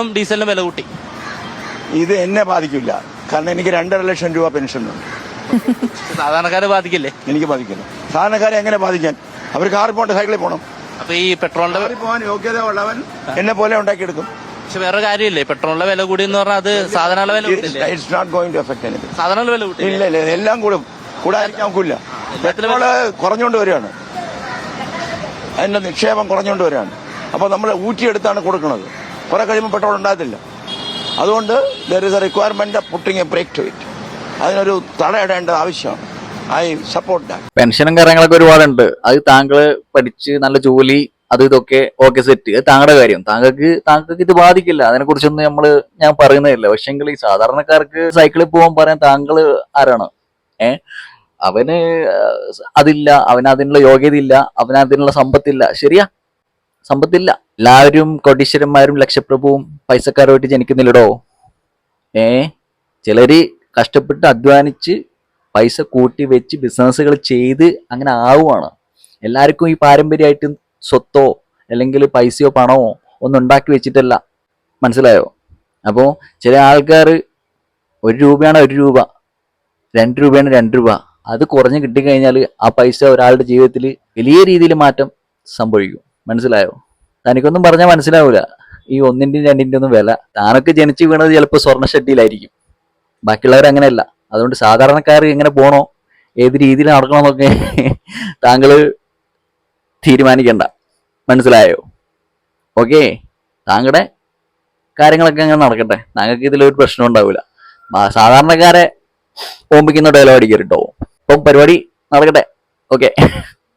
പെട്രോളിനും ഡീസലിനും വില കൂട്ടി. ഇത് എന്നെ ബാധിക്കില്ല, കാരണം എനിക്ക് 2.5 ലക്ഷം രൂപ പെൻഷനുണ്ട്. സാധാരണക്കാരെ ബാധിക്കില്ലേ? എനിക്ക് ബാധിക്കുന്നു. സാധാരണക്കാരെ എങ്ങനെ ബാധിക്കാൻ? അവർ കാറിൽ പോകണ്ട, സൈക്കിളിൽ പോകണം. അപ്പൊ ഈ പെട്രോളിന്റെ കാറിൽ പോകാൻ യോഗ്യത ഉള്ളവൻ എന്നെ പോലെ ഉണ്ടാക്കിയെടുക്കും. പക്ഷെ വേറെ കാര്യമില്ലേ, പെട്രോളിന്റെ വില കൂടി എന്ന് പറഞ്ഞാൽ അത് സാധാരണ വില it's not going to effect anything. സാധാരണ വില കൂട്ടി ഇല്ല ഇല്ല, എല്ലാം കൂടാതിരിക്കാൻ ഒക്കില്ല. പെട്രോള് കുറഞ്ഞുകൊണ്ട് വരികയാണ്, അതിന്റെ നിക്ഷേപം കുറഞ്ഞുകൊണ്ട് വരികയാണ്. അപ്പോൾ നമ്മൾ ഊറ്റിയെടുത്താണ് കൊടുക്കുന്നത്. കുറെ കഴിയുമ്പോൾ പെട്രോൾ ഉണ്ടാകത്തില്ല. അതുകൊണ്ട് there is a requirement of putting a brake to it. അതിനൊരു തടയിടേണ്ടത് ആവശ്യമാണ്. I support that. പെൻഷനും കാര്യങ്ങളൊക്കെ ഒരുപാടുണ്ട്. അത് താങ്കൾ പഠിച്ച് നല്ല ജോലി അത് ഇതൊക്കെ ഓക്കെ സെറ്റ്, അത് താങ്കളുടെ കാര്യം. താങ്കൾക്ക് ഇത് ബാധിക്കില്ല, അതിനെ കുറിച്ചൊന്നും ഞാൻ പറയുന്നില്ല. പക്ഷെങ്കിൽ ഈ സാധാരണക്കാർക്ക് സൈക്കിളിൽ പോകാൻ പറയാൻ താങ്കൾ ആരാണ്? അവന് അതില്ല, അവന് അതിനുള്ള യോഗ്യത ഇല്ല, അവന് അതിനുള്ള സമ്പത്തില്ല. ശരിയാ, സമ്പത്തില്ല. എല്ലാവരും കോടീശ്വരന്മാരും ലക്ഷപ്രഭുവും പൈസക്കാരുമായിട്ട് ജനിക്കുന്നില്ലടോ. ചിലര് കഷ്ടപ്പെട്ട് അധ്വാനിച്ച് പൈസ കൂട്ടി വെച്ച് ബിസിനസ്സുകൾ ചെയ്ത് അങ്ങനെ ആവുകയാണ്. എല്ലാവർക്കും ഈ പാരമ്പര്യമായിട്ട് സ്വത്തോ അല്ലെങ്കിൽ പൈസയോ പണമോ ഒന്നും ഉണ്ടാക്കി വെച്ചിട്ടല്ല. മനസ്സിലായോ? അപ്പോൾ ചില ആൾക്കാർ 1 രൂപയാണ് 1 രൂപ, 2 രൂപയാണ് 2 രൂപ, അത് കുറഞ്ഞ് കിട്ടിക്കഴിഞ്ഞാൽ ആ പൈസ ഒരാളുടെ ജീവിതത്തിൽ വലിയ രീതിയിൽ മാറ്റം സംഭവിക്കും. മനസ്സിലായോ? തനിക്കൊന്നും പറഞ്ഞാൽ മനസ്സിലാവൂല ഈ 1-ന്റെയും 2-ന്റെയും ഒന്നും വില. താനൊക്കെ ജനിച്ചു വീണത് ചിലപ്പോൾ സ്വർണ്ണഷട്ടിയിലായിരിക്കും, ബാക്കിയുള്ളവർ അങ്ങനെയല്ല. അതുകൊണ്ട് സാധാരണക്കാർ എങ്ങനെ പോകണോ, ഏത് രീതിയിൽ നടക്കണമെന്നൊക്കെ താങ്കൾ തീരുമാനിക്കണ്ട. മനസ്സിലായോ? ഓക്കെ, താങ്കളുടെ കാര്യങ്ങളൊക്കെ അങ്ങനെ നടക്കട്ടെ, താങ്കൾക്ക് ഇതിലൊരു പ്രശ്നം ഉണ്ടാവില്ല. സാധാരണക്കാരെ ഓമ്പിക്കുന്ന ഡയലോഗ് അടിക്കരുട്ടോ. ഇപ്പം പരിപാടി നടക്കട്ടെ. ഓക്കെ.